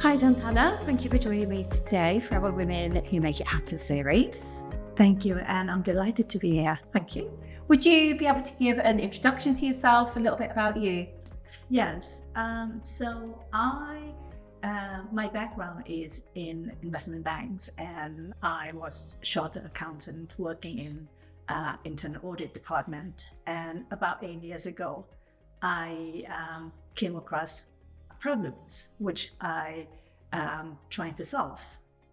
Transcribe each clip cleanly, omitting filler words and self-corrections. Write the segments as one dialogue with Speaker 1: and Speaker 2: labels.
Speaker 1: Hi, Janthana. Thank you for joining me today for our Women Who Make It Happen series.
Speaker 2: Thank you, and I'm delighted to be here.
Speaker 1: Thank you. Would you be able to give an introduction to yourself, a little bit about you?
Speaker 2: Yes. My background is in investment banks, and I was chartered accountant working in internal audit department. And about 8 years ago, I came across problems which I trying to solve,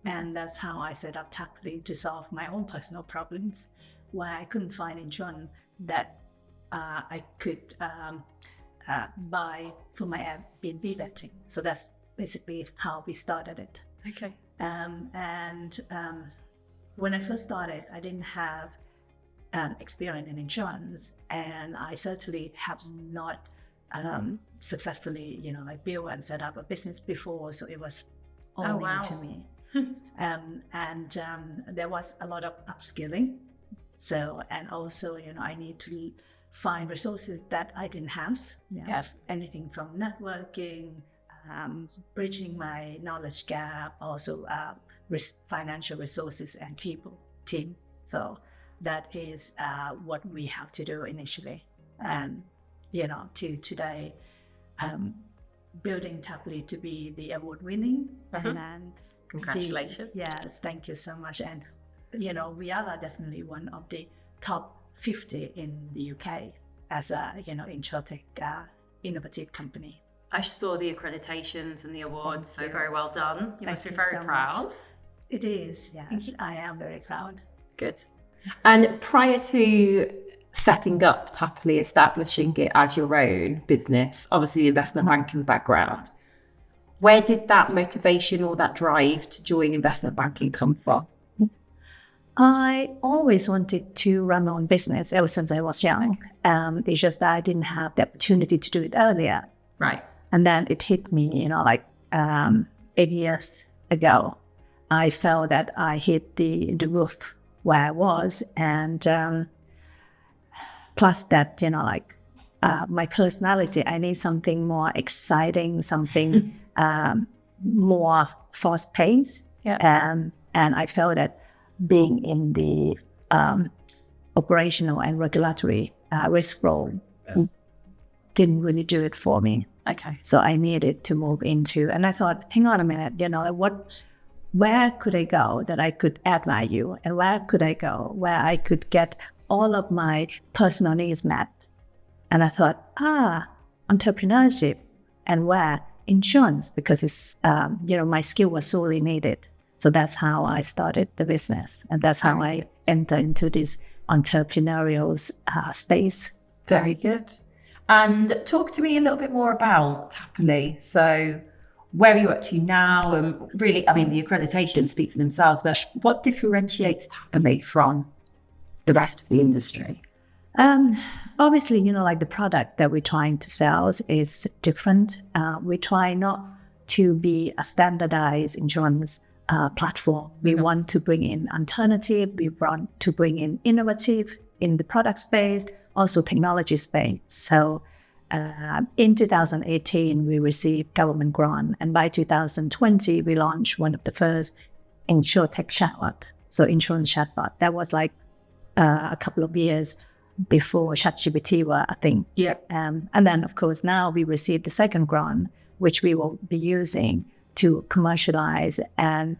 Speaker 2: and that's how I set up Tapoly to solve my own personal problems, where I couldn't find insurance that I could buy for my Airbnb letting. So that's basically how we started it.
Speaker 1: Okay.
Speaker 2: When I first started, I didn't have experience in insurance, and I certainly have not successfully, built and set up a business before. So it was all new to me. There was a lot of upskilling. So, and also, I need to find resources that I didn't have. Have anything from networking, bridging my knowledge gap, also financial resources and people, team. So that is what we have to do initially. And, to today, building Tapoly to be the award-winning.
Speaker 1: Mm-hmm.
Speaker 2: And
Speaker 1: congratulations.
Speaker 2: Yes, thank you so much. And, we are definitely one of the top 50 in the UK as a, insurtech innovative company.
Speaker 1: I saw the accreditations and the awards, so very well done. You must be very
Speaker 2: so
Speaker 1: proud.
Speaker 2: Much. It is, yes. I am very proud.
Speaker 1: Good. And prior to setting up Tapoly, establishing it as your own business, obviously the investment banking background, where did that motivation or that drive to join investment banking come from?
Speaker 2: I always wanted to run my own business ever since I was young. It's just that I didn't have the opportunity to do it earlier.
Speaker 1: Right.
Speaker 2: And then it hit me, 8 years ago. I felt that I hit the roof where I was. And plus that, my personality, I need something more exciting, something more fast-paced.
Speaker 1: Yeah.
Speaker 2: And I felt that being in the operational and regulatory risk role didn't really do it for me.
Speaker 1: Okay.
Speaker 2: So I needed to move into, and I thought, hang on a minute, where could I go that I could add value? And where could I go where I could get all of my personal needs met? And I thought, entrepreneurship, and where? Insurance, because it's, my skill was sorely needed. So that's how I started the business. And that's how I entered into this entrepreneurial space.
Speaker 1: Very good. And talk to me a little bit more about Tapoly. So where are you up to now? And really, the accreditations speak for themselves, but what differentiates Tapoly from the rest of the industry?
Speaker 2: Obviously, the product that we're trying to sell is different. We try not to be a standardized insurance platform. We want to bring in alternative. We want to bring in innovative in the product space, also technology space. So in 2018, we received government grant. And by 2020, we launched one of the first insurtech chatbot. So insurance chatbot. That was a couple of years before ChatGPT were a thing.
Speaker 1: Yeah.
Speaker 2: And then, of course, now we received the second grant, which we will be using to commercialize and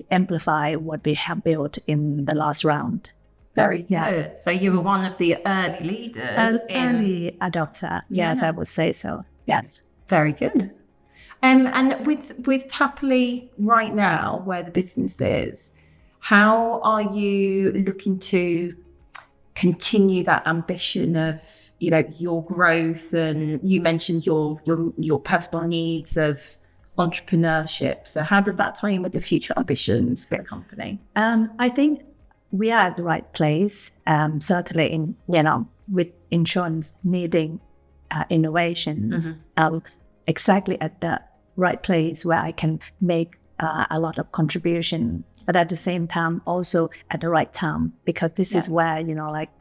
Speaker 2: amplify what we have built in the last round.
Speaker 1: Very good. So you were one of the early leaders.
Speaker 2: Early adopter. Yes, I would say so. Yes.
Speaker 1: Very good. And with Tapoly right now, where the business is, how are you looking to continue that ambition of, your growth? And you mentioned your personal needs of entrepreneurship. So how does that tie in with the future ambitions for the company?
Speaker 2: I think we are at the right place. Certainly in, with insurance needing innovations, exactly at the right place where I can make a lot of contribution, but at the same time also at the right time, because this is where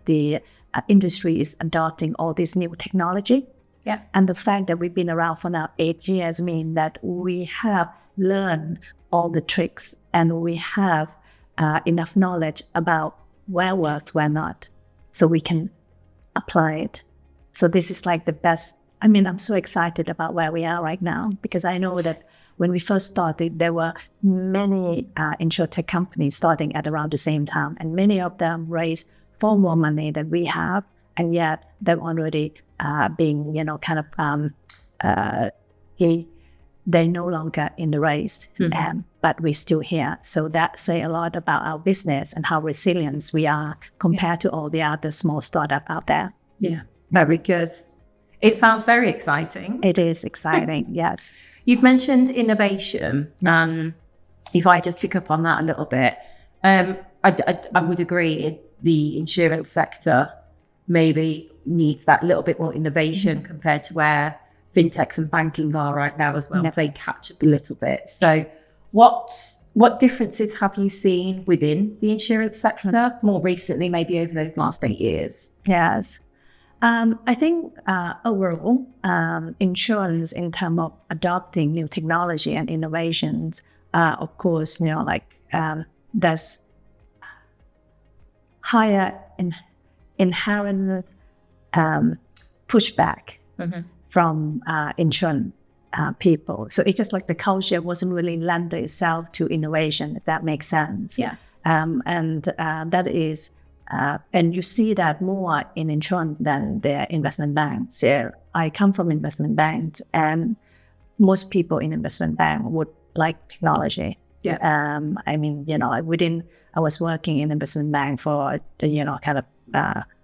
Speaker 2: the industry is adopting all this new technology.
Speaker 1: Yeah.
Speaker 2: And the fact that we've been around for now 8 years mean that we have learned all the tricks and we have enough knowledge about where works, where not, so we can apply it. So this is like the best. I mean, I'm so excited about where we are right now, because I know that when we first started, there were many insurtech companies starting at around the same time, and many of them raised far more money than we have, and yet they're already being, they're no longer in the race, but we're still here. So that say a lot about our business and how resilient we are compared to all the other small startups out there.
Speaker 1: Yeah, very good. It sounds very exciting.
Speaker 2: It is exciting, yes.
Speaker 1: You've mentioned innovation, and if I just pick up on that a little bit, I would agree the insurance sector maybe needs that little bit more innovation compared to where fintechs and banking are right now as well, playing catch up a little bit. So what differences have you seen within the insurance sector more recently, maybe over those last 8 years?
Speaker 2: Yes. I think overall, insurance in terms of adopting new technology and innovations, of course, there's higher inherent pushback from insurance people. So it's just like the culture wasn't really lend itself to innovation, if that makes sense.
Speaker 1: Yeah.
Speaker 2: That is, and you see that more in insurance than the investment banks. So I come from investment banks, and most people in investment bank would like technology.
Speaker 1: Yeah.
Speaker 2: I was working in investment bank for,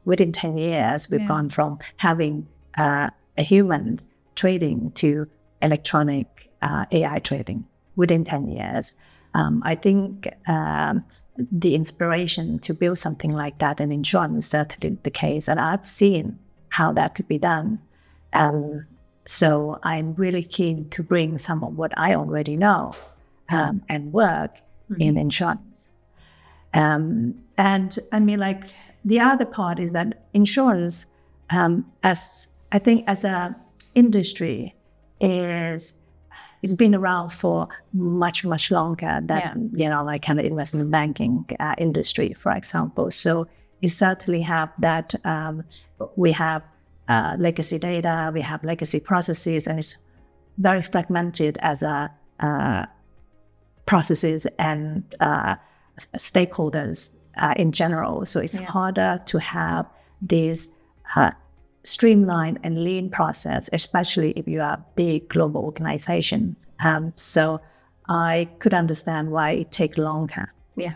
Speaker 2: within 10 years, we've gone from having a human trading to electronic AI trading within 10 years. I think the inspiration to build something like that in insurance is certainly the case, and I've seen how that could be done. So I'm really keen to bring some of what I already know and work in insurance. And I mean, like, the other part is that insurance, as a industry, it's been around for much longer than investment banking industry, for example. So we certainly have that. We have legacy data, we have legacy processes, and it's very fragmented as a processes and stakeholders in general. So it's harder to have this streamlined and lean process, especially if you are a big global organization. So I could understand why it takes longer.
Speaker 1: Yeah.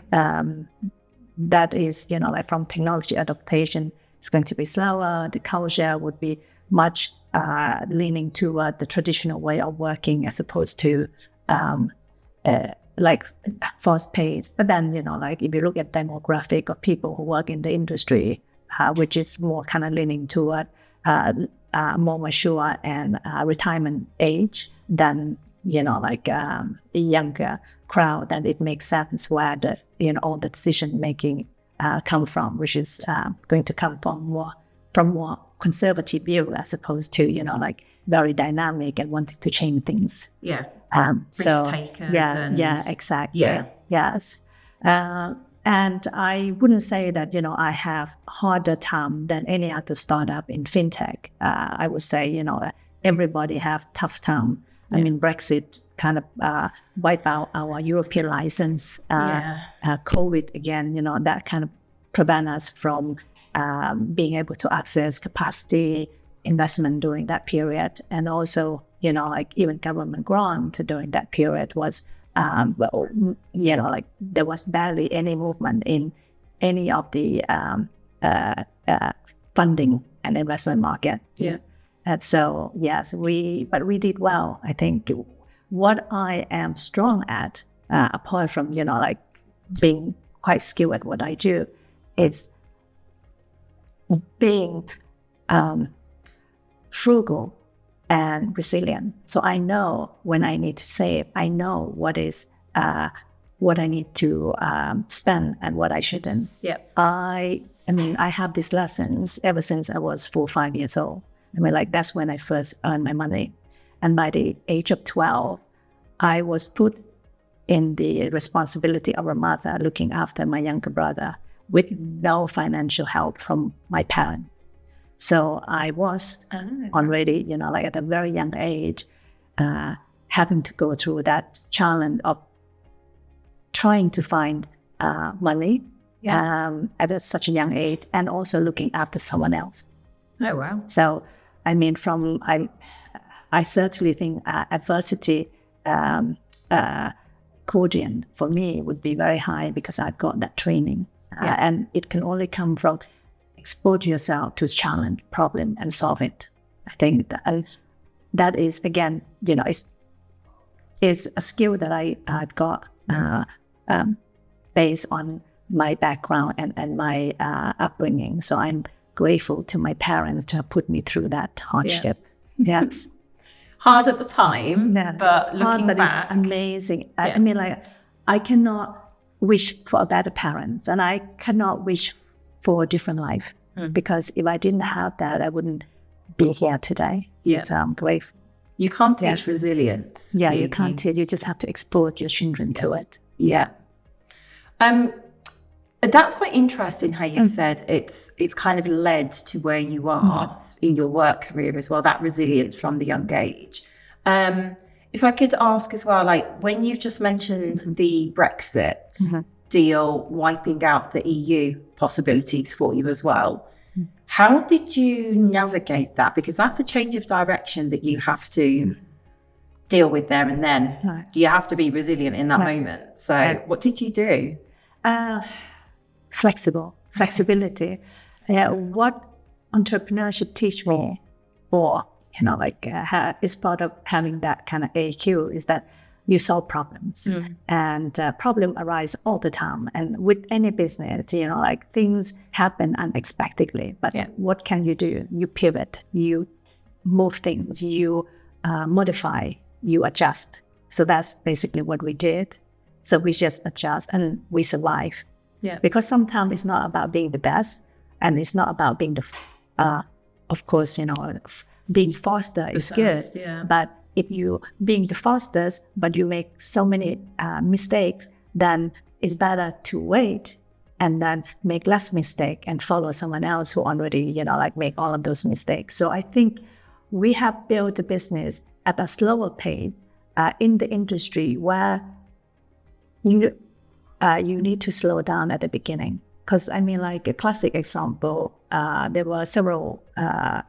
Speaker 2: That is, from technology adaptation, it's going to be slower. The culture would be much leaning toward the traditional way of working as opposed to fast paced. But then, if you look at demographic of people who work in the industry, which is more kind of leaning toward more mature and retirement age than a younger crowd, then it makes sense where all the decision making come from, which is going to come from more conservative view as opposed to very dynamic and wanting to change things.
Speaker 1: Yeah.
Speaker 2: Risk
Speaker 1: takers.
Speaker 2: Yeah, exactly.
Speaker 1: Yeah.
Speaker 2: Yes. And I wouldn't say that, I have harder time than any other startup in fintech. I would say, everybody have tough time. I mean, Brexit kind of wiped out our European license. COVID again, that kind of prevent us from being able to access capacity investment during that period. And also, even government grant during that period was there was barely any movement in any of the funding and investment market.
Speaker 1: Yeah.
Speaker 2: And so, yes, we did well. I think what I am strong at, apart from, being quite skilled at what I do, is being frugal and resilient. So I know when I need to save. I know what I need to spend and what I shouldn't.
Speaker 1: Yeah.
Speaker 2: I have these lessons ever since I was 4 or 5 years old. I mean, like, that's when I first earned my money. And by the age of 12, I was put in the responsibility of a mother looking after my younger brother with no financial help from my parents. So I was already, like at a very young age, having to go through that challenge of trying to find money at such a young age, and also looking after someone else.
Speaker 1: Oh, wow.
Speaker 2: So, I mean, I certainly think adversity quotient for me would be very high because I've got that training. And it can only come from expose yourself to a challenge, problem, and solve it. I think that is, again, is a skill that I've got based on my background and my upbringing. So I'm grateful to my parents to have put me through that hardship. Yes.
Speaker 1: Hard at the time, but looking back,
Speaker 2: it's amazing. I mean, like, I cannot wish for a better parents, and I cannot wish for a different life, because if I didn't have that, I wouldn't be here today. So I'm grateful.
Speaker 1: You can't teach resilience.
Speaker 2: Yeah, you can't teach. You just have to expose your children to it.
Speaker 1: Yeah. That's quite interesting how you said it's kind of led to where you are in your work career as well, that resilience from the young age. If I could ask as well, like, when you've just mentioned the Brexit deal wiping out the EU possibilities for you as well, how did you navigate that? Because that's a change of direction that you have to deal with there and then.
Speaker 2: Right.
Speaker 1: You have to be resilient in that moment. So what did you do?
Speaker 2: Flexibility. What entrepreneurship teach me, or is part of having that kind of AQ, is that you solve problems, and problem arise all the time. And with any business, like, things happen unexpectedly. But what can you do? You pivot, you move things, you modify, you adjust. So that's basically what we did. So we just adjust and we survive. Yeah. Because sometimes it's not about being the best, and it's not about being of course, being faster is good. But if you being the fastest, but you make so many mistakes, then it's better to wait and then make less mistake and follow someone else who already, make all of those mistakes. So I think we have built the business at a slower pace in the industry where you need to slow down at the beginning. Because, I mean, like, a classic example, there were several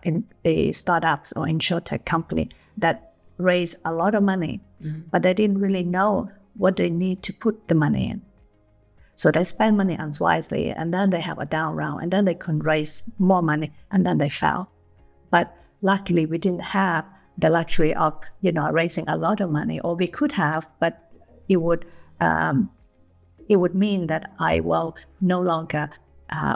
Speaker 2: in the startups or insurtech company that raised a lot of money, but they didn't really know what they need to put the money in. So they spend money unwisely, and then they have a down round, and then they can raise more money, and then they fell. But luckily, we didn't have the luxury of, raising a lot of money, or we could have, but it would mean that I will no longer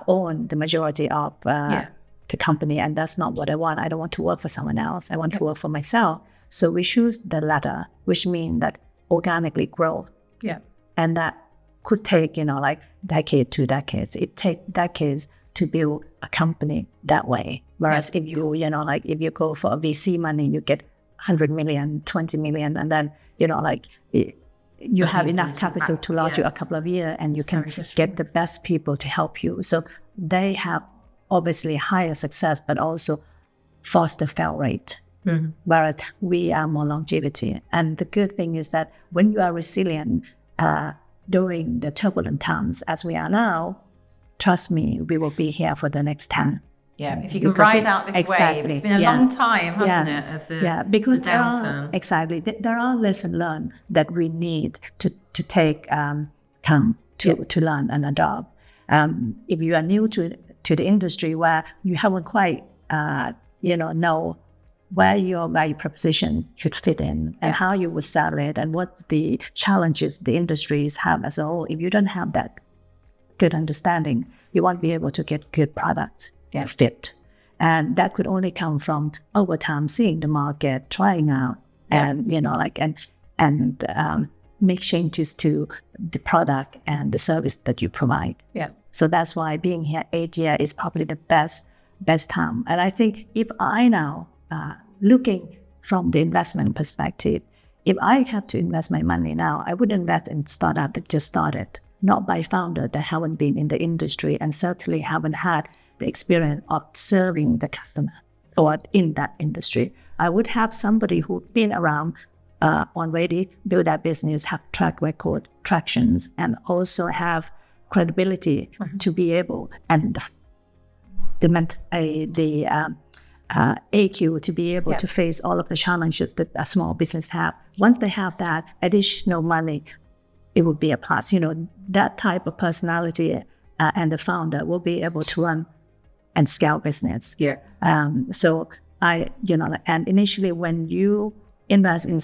Speaker 2: own the majority of the company, and that's not what I want. I don't want to work for someone else. I want to work for myself. So we choose the latter, which means that organically growth. Yeah. And that could take, decade, 2 decades. It takes decades to build a company that way. Whereas if you, if you go for a VC money, you get 100 million, 20 million, and then, you have enough capital to last you a couple of years, and you can get the best people to help you. So they have obviously higher success, but also faster fail rate. Whereas we are more longevity. And the good thing is that when you are resilient during the turbulent times, as we are now, trust me, we will be here for the next 10.
Speaker 1: Yeah, if you can ride out this wave. It's been a long time, hasn't it, of the
Speaker 2: because
Speaker 1: the downturn.
Speaker 2: There are lessons learned that we need to take to learn and adopt. If you are new to the industry where you haven't quite know where your value proposition should fit in and how you would sell it and what the challenges the industries have as a whole, if you don't have that good understanding, you won't be able to get good products. Fit. And that could only come from over time seeing the market, trying out, and make changes to the product and the service that you provide. So that's why being here 8 years is probably the best best time. And I think if I now, looking from the investment perspective, if I have to invest my money now, I would invest in startup that just started, not by founder that haven't been in the industry and certainly haven't had the experience of serving the customer or in that industry. I would have somebody who's been around already, build that business, have track record, tractions, and also have credibility to be able, and the AQ to be able to face all of the challenges that a small business have. Once they have that additional money, it would be a plus. That type of personality and the founder will be able to run and scale business. So and initially when you invest in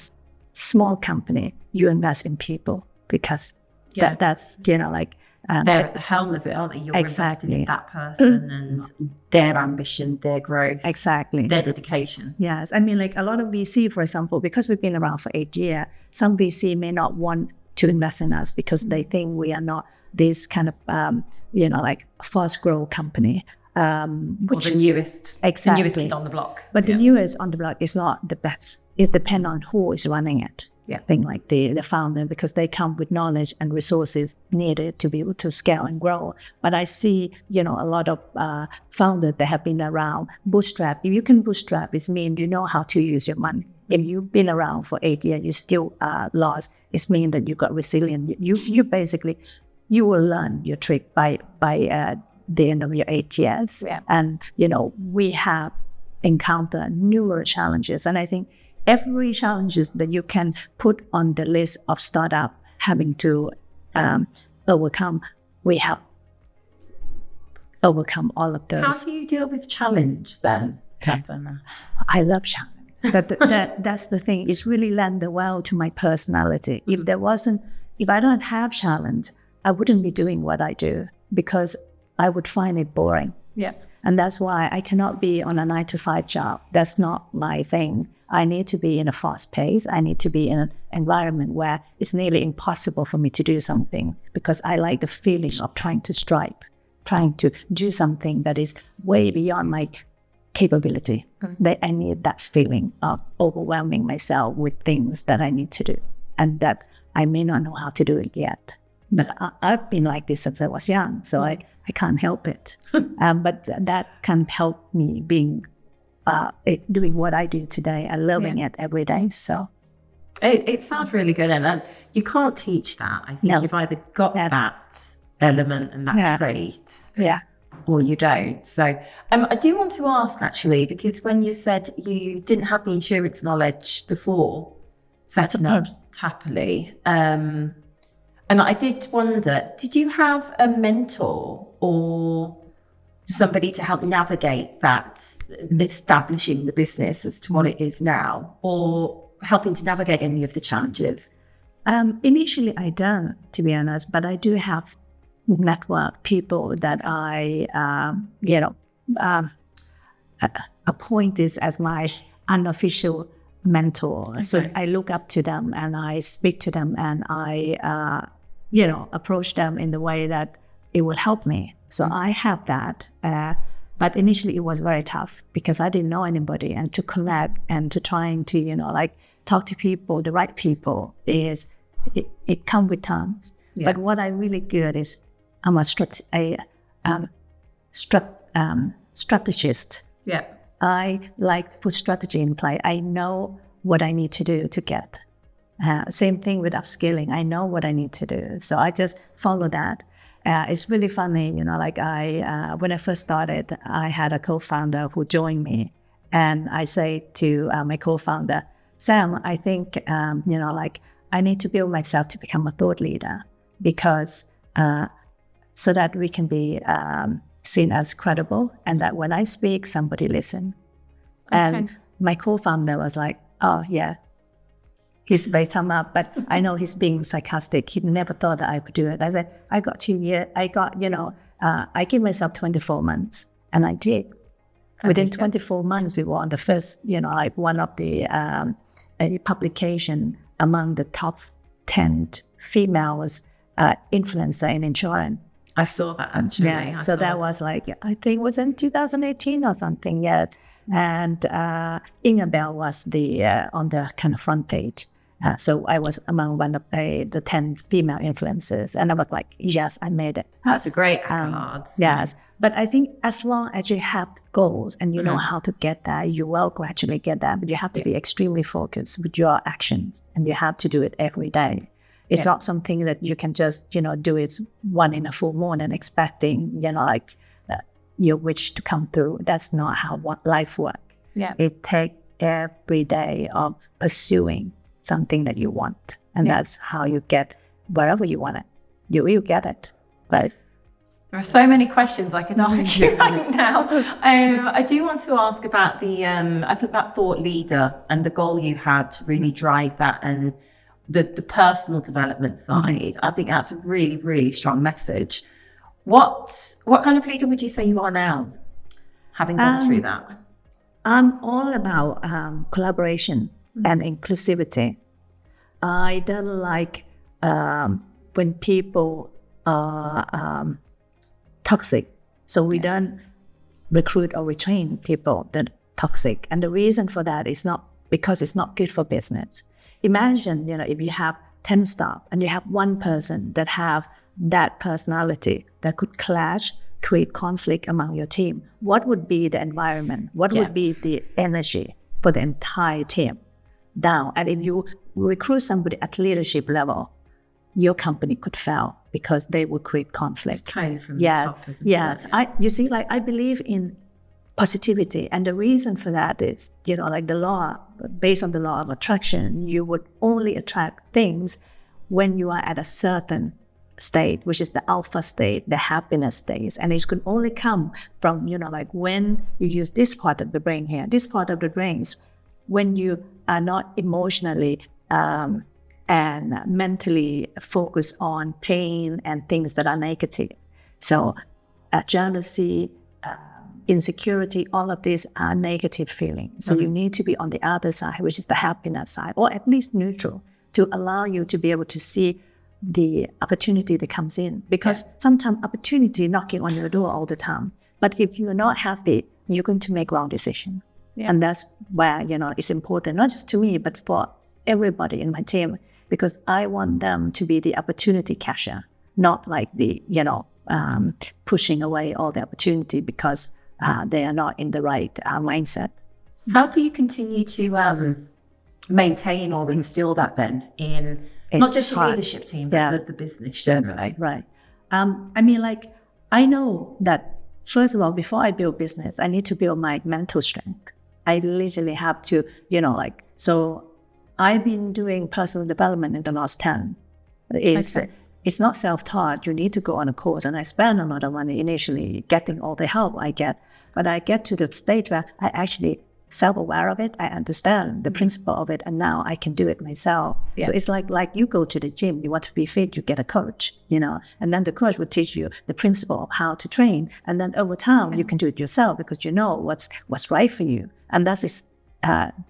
Speaker 2: small company, you invest in people because that's
Speaker 1: they're at the helm of it, aren't they? You're investing in that person and their ambition, their growth, their dedication.
Speaker 2: Yes, I mean, a lot of VC, for example, because we've been around for 8 years, some VC may not want to invest in us because they think we are not this kind of fast growth company.
Speaker 1: Which, or the newest kid on the block.
Speaker 2: But the newest on the block is not the best. It depends on who is running it. I think like the founder, because they come with knowledge and resources needed to be able to scale and grow. But I see, a lot of founders that have been around bootstrap. If you can bootstrap, it means you know how to use your money. If you've been around for 8 years, you still lost, it means that you got resilient. You basically, you will learn your trick by the end of your 8 years. And, we have encountered numerous challenges. And I think every challenges that you can put on the list of startup having to overcome, we have overcome all of those.
Speaker 1: How do you deal with challenge then, Janthana?
Speaker 2: I love challenge. That's the thing. It's really lended well to my personality. If I don't have challenge, I wouldn't be doing what I do because I would find it boring. And that's why I cannot be on a 9-to-5 job. That's not my thing. I need to be in a fast pace. I need to be in an environment where it's nearly impossible for me to do something because I like the feeling of trying to do something that is way beyond my capability. That I need that feeling of overwhelming myself with things that I need to do and that I may not know how to do it yet. But I've been like this since I was young, so I can't help it. But that can help me doing what I do today and loving it every day. So
Speaker 1: it sounds really good, and you can't teach that. I think you've either got that element and that trait, or you don't. So I do want to ask actually, because when you said you didn't have the insurance knowledge before setting up Tapoly, and I did wonder, did you have a mentor or somebody to help navigate that, establishing the business as to what it is now, or helping to navigate any of the challenges?
Speaker 2: Initially, I don't, to be honest, but I do have network people that I, appoint this as my unofficial mentor. Okay. So I look up to them and I speak to them and I, approach them in the way that it will help me. So I have that. But initially it was very tough because I didn't know anybody, and to connect and to trying to, talk to people, the right people, it comes with time. Yeah. But what I'm really good is I'm a strategist.
Speaker 1: Yeah.
Speaker 2: I like to put strategy in play. I know what I need to do to get. Same thing with upskilling. I know what I need to do. So I just follow that. It's really funny, when I first started, I had a co-founder who joined me, and I say to my co-founder, Sam, I think, I need to build myself to become a thought leader because so that we can be seen as credible, and that when I speak, somebody listen. Okay. And my co-founder was like, oh yeah, he's very thumb up, but I know he's being sarcastic. He never thought that I could do it. I said, I got 2 years. I gave myself 24 months, and I did. Within 24 months, we were on the first, one of the a publication among the top 10 females influencer in insurance.
Speaker 1: I saw that actually.
Speaker 2: Yeah, so that was like, I think it was in 2018 or something, yes. And Ingabel was on the kind of front page. So I was among one of the 10 female influencers. And I was like, yes, I made it.
Speaker 1: That's a great accolade.
Speaker 2: Yes. But I think as long as you have goals and you know how to get there, you will gradually get there. But you have to be extremely focused with your actions. And you have to do it every day. It's not something that you can just, do it one in a full moon and expecting, your wish to come through. That's not how life works.
Speaker 1: Yeah.
Speaker 2: It takes every day of pursuing something that you want. And that's how you get wherever you want it. You will get it. But
Speaker 1: there are so many questions I could ask you right now. I do want to ask about I think that thought leader and the goal you had to really drive that and the personal development side. I think that's a really, really strong message. What kind of leader would you say you are now, having gone through that?
Speaker 2: I'm all about collaboration and inclusivity. I don't like when people are toxic. So we don't recruit or retrain people that are toxic. And the reason for that is not because it's not good for business. Imagine, if you have 10 staff and you have one person that have that personality that could clash, create conflict among your team. What would be the environment? What would be the energy for the entire team down? And if you recruit somebody at leadership level, your company could fail because they would create conflict.
Speaker 1: It's kind of from the top, isn't it?
Speaker 2: Yes. I believe in positivity. And the reason for that is, like the law, based on the law of attraction, you would only attract things when you are at a certain state, which is the alpha state, the happiness state. And it could only come from, like when you use this part of the brain here, this part of the brain is when you are not emotionally and mentally focused on pain and things that are negative. So jealousy, insecurity, all of these are negative feelings. So you need to be on the other side, which is the happiness side, or at least neutral, to allow you to be able to see the opportunity that comes in. Because sometimes opportunity knocking on your door all the time. But if you're not happy, you're going to make wrong decision. Yeah. And that's where, it's important, not just to me, but for everybody in my team, because I want them to be the opportunity catcher, not like the, pushing away all the opportunity because they are not in the right mindset.
Speaker 1: How do you continue to maintain or instill that then in not just your leadership team, but the business generally?
Speaker 2: Right. I know that, first of all, before I build business, I need to build my mental strength. I literally have to, so I've been doing personal development in the last 10 years. It's not self-taught. You need to go on a course. And I spend a lot of money initially getting all the help I get. But I get to the stage where I actually self-aware of it. I understand the principle of it. And now I can do it myself. Yeah. So it's like you go to the gym. You want to be fit, you get a coach, and then the coach will teach you the principle of how to train. And then over time, you can do it yourself because you know what's right for you. And that is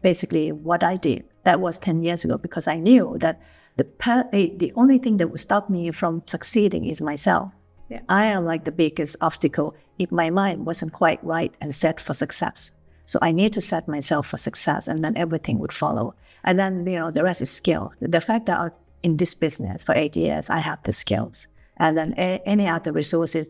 Speaker 2: basically what I did. That was 10 years ago because I knew that the only thing that would stop me from succeeding is myself. Yeah. I am like the biggest obstacle if my mind wasn't quite right and set for success. So I need to set myself for success and then everything would follow. And then, the rest is skill. The fact that I'm in this business for 8 years, I have the skills. And then any other resources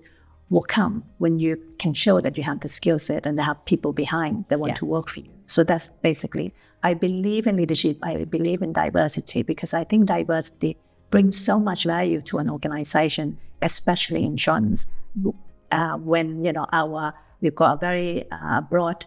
Speaker 2: will come when you can show that you have the skill set and have people behind that want to work for you. So that's basically, I believe in leadership. I believe in diversity because I think diversity brings so much value to an organization, especially insurance. When, we've got a very broad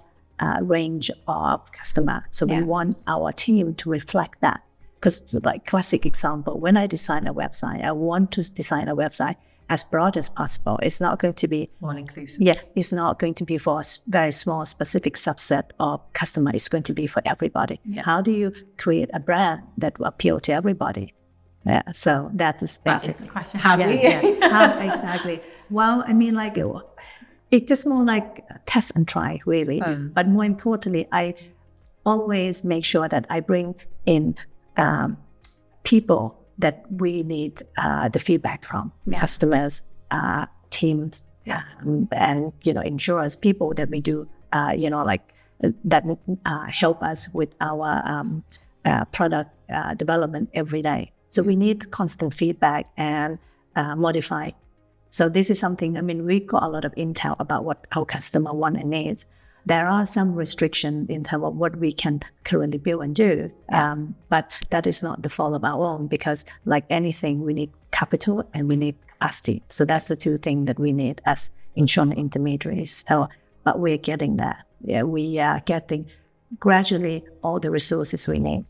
Speaker 2: range of customer. So we want our team to reflect that. Because like classic example, when I design a website, I want to design a website as broad as possible. It's not going to be
Speaker 1: more inclusive.
Speaker 2: Yeah, it's not going to be for a very small specific subset of customer. It's going to be for everybody. Yeah. How do you create a brand that will appeal to everybody? Yeah, so that is
Speaker 1: the question. How do you?
Speaker 2: How exactly? Well, it's just more like test and try, really. But more importantly, I always make sure that I bring in people that we need the feedback from, customers, teams and insurers, people that we do that help us with our product development every day. So we need constant feedback and modify. So this is something, we got a lot of intel about what our customer want and needs. There are some restrictions in terms of what we can currently build and do, but that is not the fault of our own, because like anything, we need capital and we need capacity. So that's the two things that we need as insurance intermediaries. So, but we're getting there. Yeah, we are getting gradually all the resources we need.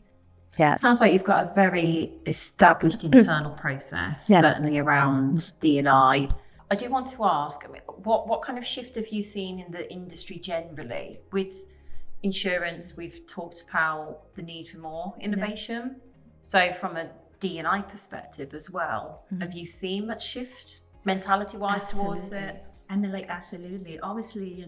Speaker 2: Yeah.
Speaker 1: Sounds like you've got a very established internal process, certainly around D&I. I do want to ask, what kind of shift have you seen in the industry generally? With insurance, we've talked about the need for more innovation. So from a D&I perspective as well, have you seen much shift mentality-wise towards it?
Speaker 2: And absolutely. Obviously,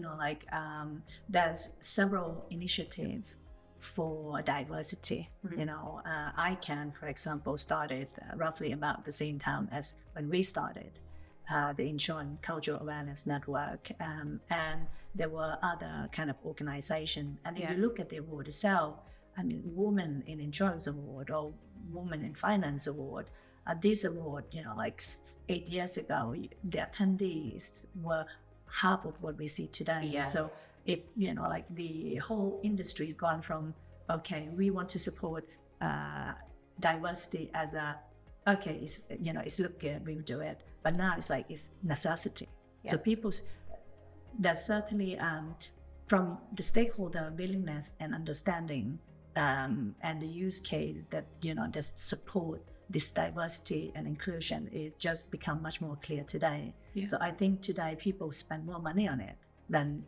Speaker 2: there's several initiatives for diversity. ICANN, for example, started roughly about the same time as when we started the Insurance Cultural Awareness Network, and there were other kind of organizations. And if you look at the award itself, Women in Insurance Award or Women in Finance Award, this award, 8 years ago, the attendees were half of what we see today. Yeah. So if, the whole industry gone from, okay, we want to support diversity as it's look good, we'll do it. But now it's necessity. Yeah. So there's certainly from the stakeholder willingness and understanding and the use case that, just support this diversity and inclusion is just become much more clear today. Yeah. So I think today people spend more money on it than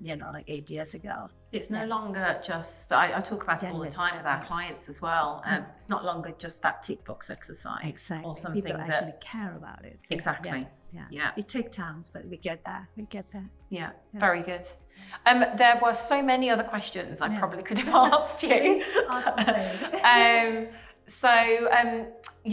Speaker 2: 8 years ago.
Speaker 1: It's no longer just, I talk about it all the time with our clients as well. It's not longer just that tick box exercise.
Speaker 2: Exactly.
Speaker 1: Or something
Speaker 2: people actually care about it.
Speaker 1: Exactly.
Speaker 2: Yeah. It takes time, but we get there.
Speaker 1: Yeah. Very good. There were so many other questions I probably could have asked you.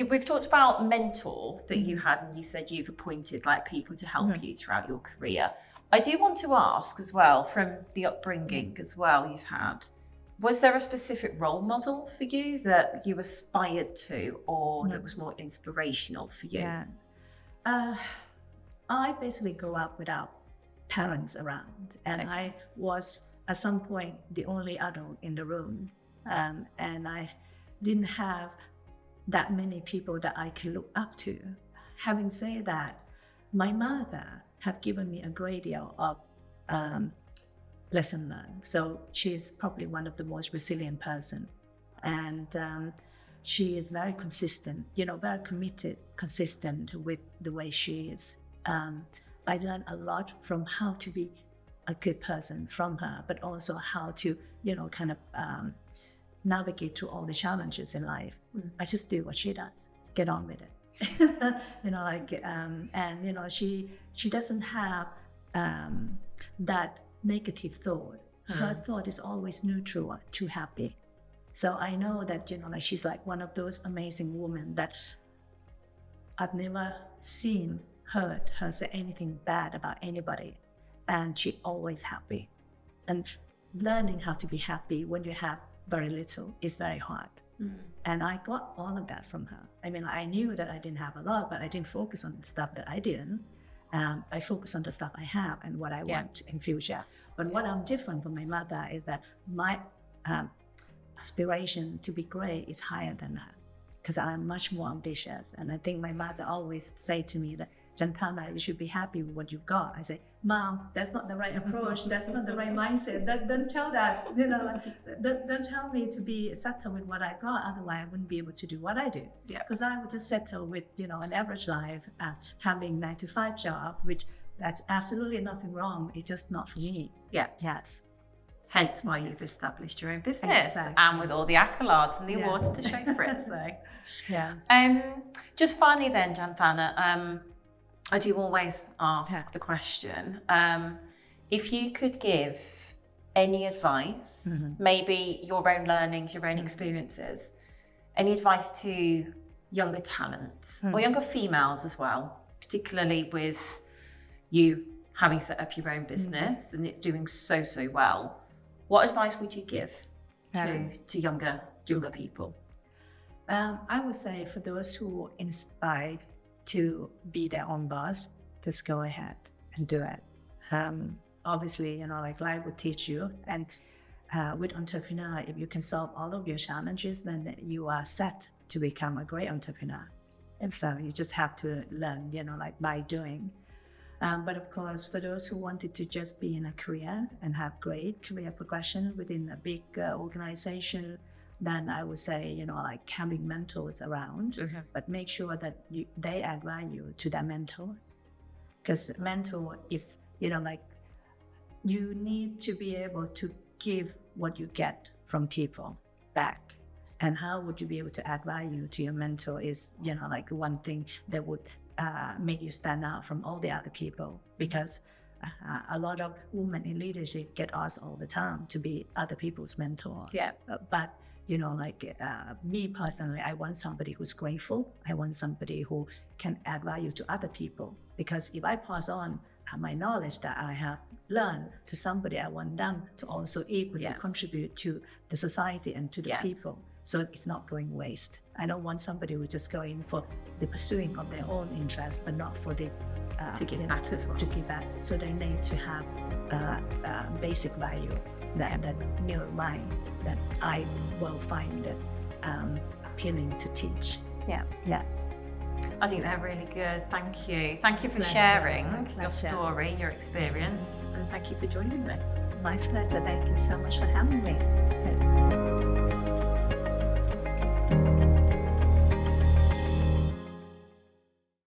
Speaker 1: We've talked about mentor that you had, and you said you've appointed people to help you throughout your career. I do want to ask as well, from the upbringing as well you've had, was there a specific role model for you that you aspired to, or that was more inspirational for you?
Speaker 2: Yeah. I basically grew up without parents around, and I was at some point the only adult in the room, and I didn't have that many people that I could look up to. Having said that, my mother have given me a great deal of lesson learned. So she's probably one of the most resilient person, and she is very consistent, very committed, consistent with the way she is. I learned a lot from how to be a good person from her, but also how to, navigate through all the challenges in life. I just do what she does, get on with it. She doesn't have that negative thought. Her thought is always neutral to happy. So I know that she's one of those amazing women that I've never heard her say anything bad about anybody, and she always happy. And learning how to be happy when you have very little is very hard. And I got all of that from her. I knew that I didn't have a lot, but I didn't focus on the stuff that I didn't. I focus on the stuff I have and what I want in future. But what I'm different from my mother is that my aspiration to be great is higher than her, because I'm much more ambitious. And I think my mother always say to me that, Janthana, you should be happy with what you got. I say, Mom, that's not the right approach. That's not the right mindset. Don't tell that. Don't tell me to be settled with what I got. Otherwise, I wouldn't be able to do what I do. Yeah. Because I would just settle with an average life, having 9-to-5 job, which that's absolutely nothing wrong. It's just not for me.
Speaker 1: Yeah.
Speaker 2: Yes.
Speaker 1: Hence why you've established your own business, and with all the accolades and the awards to show for it. So, just finally, then, Janthana. I do always ask the question, if you could give any advice, maybe your own learnings, your own experiences, any advice to younger talents or younger females as well, particularly with, you having set up your own business and it's doing so well. What advice would you give to younger people?
Speaker 2: I would say for those who are inspired to be their own boss, just go ahead and do it. Obviously, you know, like life will teach you. And with entrepreneur, if you can solve all of your challenges, then you are set to become a great entrepreneur. And so you just have to learn, you know, like by doing. But of course, for those who wanted to just be in a career and have great career progression within a big organization, then I would say, you know, like having mentors around, but make sure that they add value to their mentors. Because mentor is, you know, like you need to be able to give what you get from people back. And how would you be able to add value to your mentor is, you know, like one thing that would make you stand out from all the other people. Because a lot of women in leadership get asked all the time to be other people's mentor. But you know, like me personally, I want somebody who's grateful. I want somebody who can add value to other people. Because if I pass on my knowledge that I have learned to somebody, I want them to also equally contribute to the society and to the people. So it's not going waste. I don't want somebody who just go in for the pursuing of their own interest, but not for the
Speaker 1: to give back as well.
Speaker 2: To give back. So they need to have basic value that mirror mine, that I will find it appealing to teach. Yes.
Speaker 1: I think they're really good. Thank you. Thank you for sharing your story, your experience, and thank you for joining me.
Speaker 2: My pleasure. Thank you so much for having me.